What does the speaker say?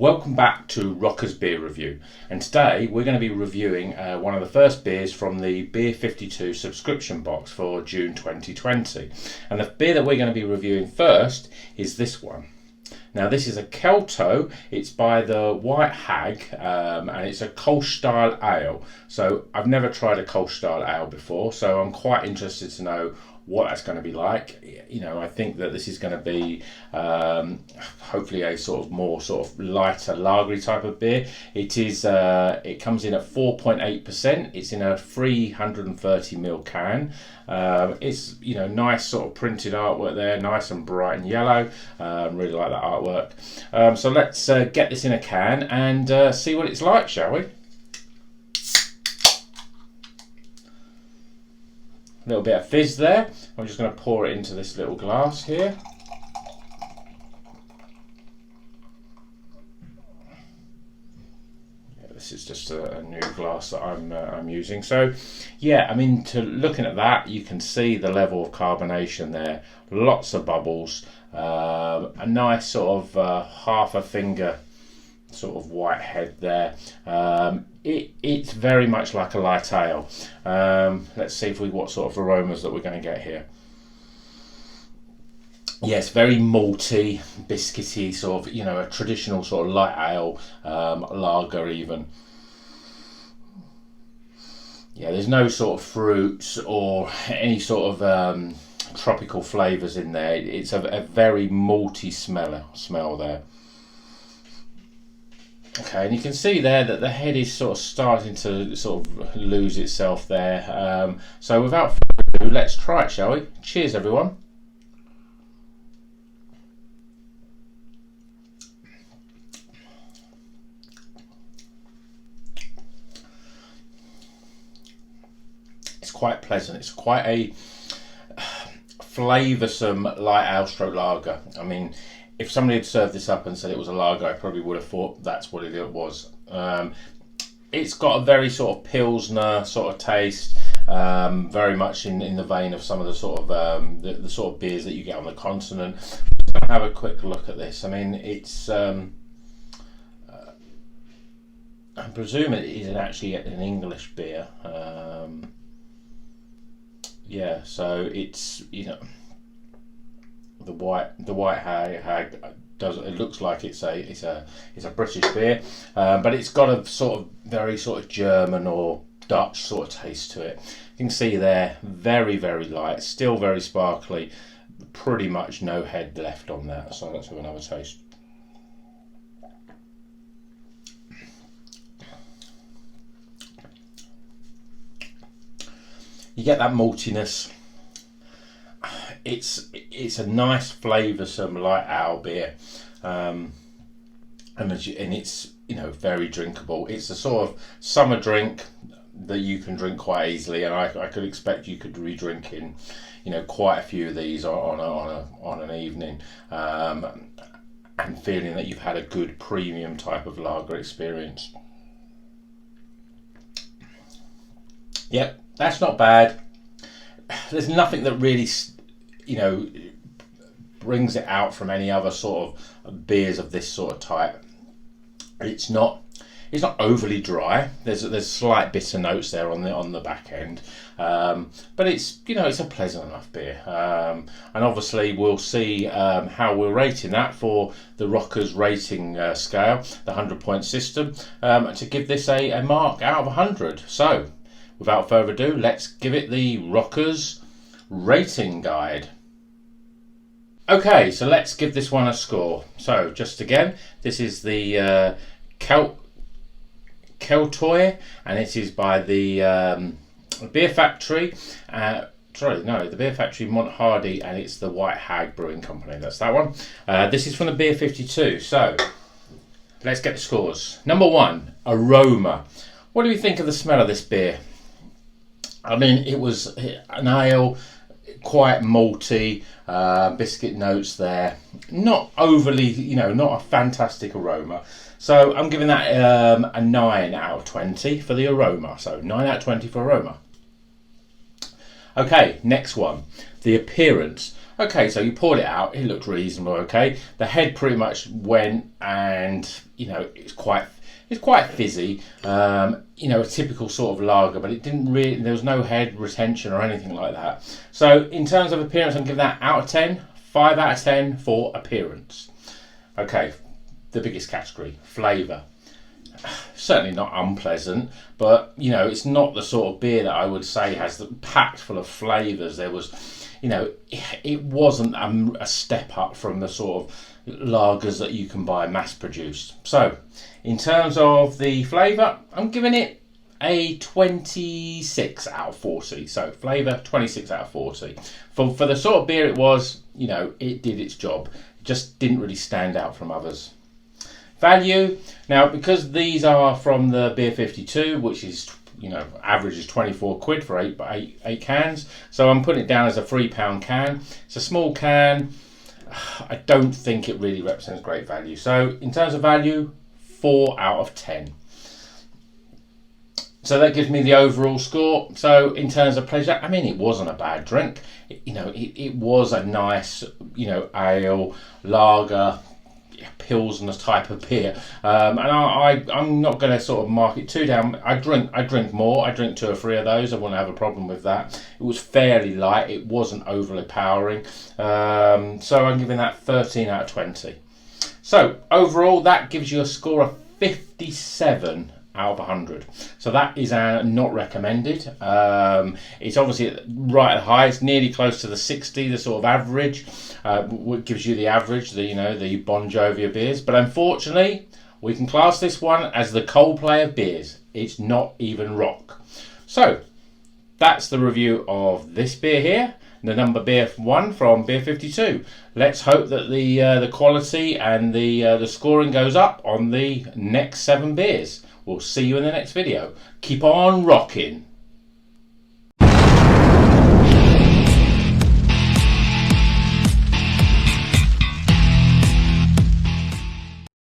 Welcome back to Rocker's Beer Review, and today we're going to be reviewing one of the first beers from the Beer52 subscription box for June 2020. And the beer that we're going to be reviewing first is this one. Now this is a Keltoi, it's by the White Hag, and it's a Klosch Style Ale. So I've never tried a Klosch Style Ale before, so I'm quite interested to know what that's going to be like. You know, I think that this is going to be hopefully a sort of lighter lagery type of beer. It is. It comes in at 4.8%. It's in a 330ml can. It's nice sort of printed artwork there, nice and bright and yellow. Really like that artwork. So let's get this in a can and see what it's like, shall we? A little bit of fizz there. I'm just going to pour it into this little glass here. Yeah, this is just a new glass that I'm using. So, yeah, I mean, looking at that, you can see the level of carbonation there. Lots of bubbles. A nice sort of half a finger sort of white head there. It's very much like a light ale. Let's see what sort of aromas that we're going to get here. Yes, very malty, biscuity, sort of, a traditional sort of light ale, lager even. Yeah, there's no sort of fruits or any sort of tropical flavours in there. It's a very malty smell there. Okay, and you can see there that the head is sort of starting to sort of lose itself there. So without further ado, let's try it, shall we? Cheers, everyone. It's quite pleasant. It's quite a flavoursome light ale stroke lager. I mean, if somebody had served this up and said it was a lager, I probably would have thought that's what it was. It's got a very sort of Pilsner sort of taste, very much in the vein of some of the sort of the sort of beers that you get on the continent. Have a quick look at this. I mean, it's I presume it is actually an English beer. Yeah, so it's the White Hag does. It looks like it's a British beer, but it's got a sort of very sort of German or Dutch sort of taste to it. You can see there, very light, still very sparkly, pretty much no head left on that. So let's have another taste. You get that maltiness. It's a nice flavoursome light ale beer, and it's very drinkable. It's a sort of summer drink that you can drink quite easily, and I could expect you could be drinking quite a few of these on an evening, and feeling that you've had a good premium type of lager experience. Yep, that's not bad. There's nothing that really brings it out from any other sort of beers of this sort of type. It's not overly dry. There's slight bitter notes there on the back end, but it's it's a pleasant enough beer. And obviously we'll see how we're rating that for the Rockers rating scale, the 100-point system, to give this a mark out of 100. So without further ado, let's give it the Rockers rating guide. Okay, so let's give this one a score. So just again, this is the Keltoi, and it is by the Beer Factory. The Beer Factory Mont Hardy, and it's the White Hag Brewing Company. That's that one. This is from the Beer52. So let's get the scores. Number 1, AROMA. What do we think of the smell of this beer? I mean, it was an ale, quite malty, biscuit notes there. Not overly, not a fantastic aroma. So I'm giving that a 9 out of 20 for the aroma. So 9 out of 20 for aroma. Okay, next one, the appearance. Okay, so you poured it out, it looked reasonable, okay. The head pretty much went, and, you know, it's quite fizzy, you know, a typical sort of lager, but it didn't really, there was no head retention or anything like that. So in terms of appearance, I'm giving that out of 10, 5 out of 10 for appearance. Okay, the biggest category, flavour. Certainly not unpleasant, but, you know, it's not the sort of beer that I would say has the packed full of flavours. There was, you know, it wasn't a step up from the sort of lagers that you can buy mass produced. So in terms of the flavour, I'm giving it a 26 out of 40. So flavour, 26 out of 40. For the sort of beer it was, you know, it did its job. It just didn't really stand out from others. Value, now because these are from the Beer52, which is, you know, average is 24 quid for eight cans, so I'm putting it down as a £3 can. It's a small can. I don't think it really represents great value. So in terms of value, 4 out of 10. So that gives me the overall score. So in terms of pleasure, I mean, it wasn't a bad drink. It was a nice, you know, ale, lager, pilsner type of beer, and I'm not going to sort of mark it too down. I drink more. I drink 2 or 3 of those. I wouldn't have a problem with that. It was fairly light. It wasn't overly powering. So I'm giving that 13 out of 20. So overall, that gives you a score of 57 out of 100. So that is not recommended. It's obviously right at the high. It's nearly close to the 60, the sort of average. What gives you the average, the Bon Jovi beers. But unfortunately, we can class this one as the Coldplay of beers. It's not even rock. So that's the review of this beer here, the number beer 1 from Beer52. Let's hope that the quality and the scoring goes up on the next 7 beers. We'll see you in the next video. Keep on rocking.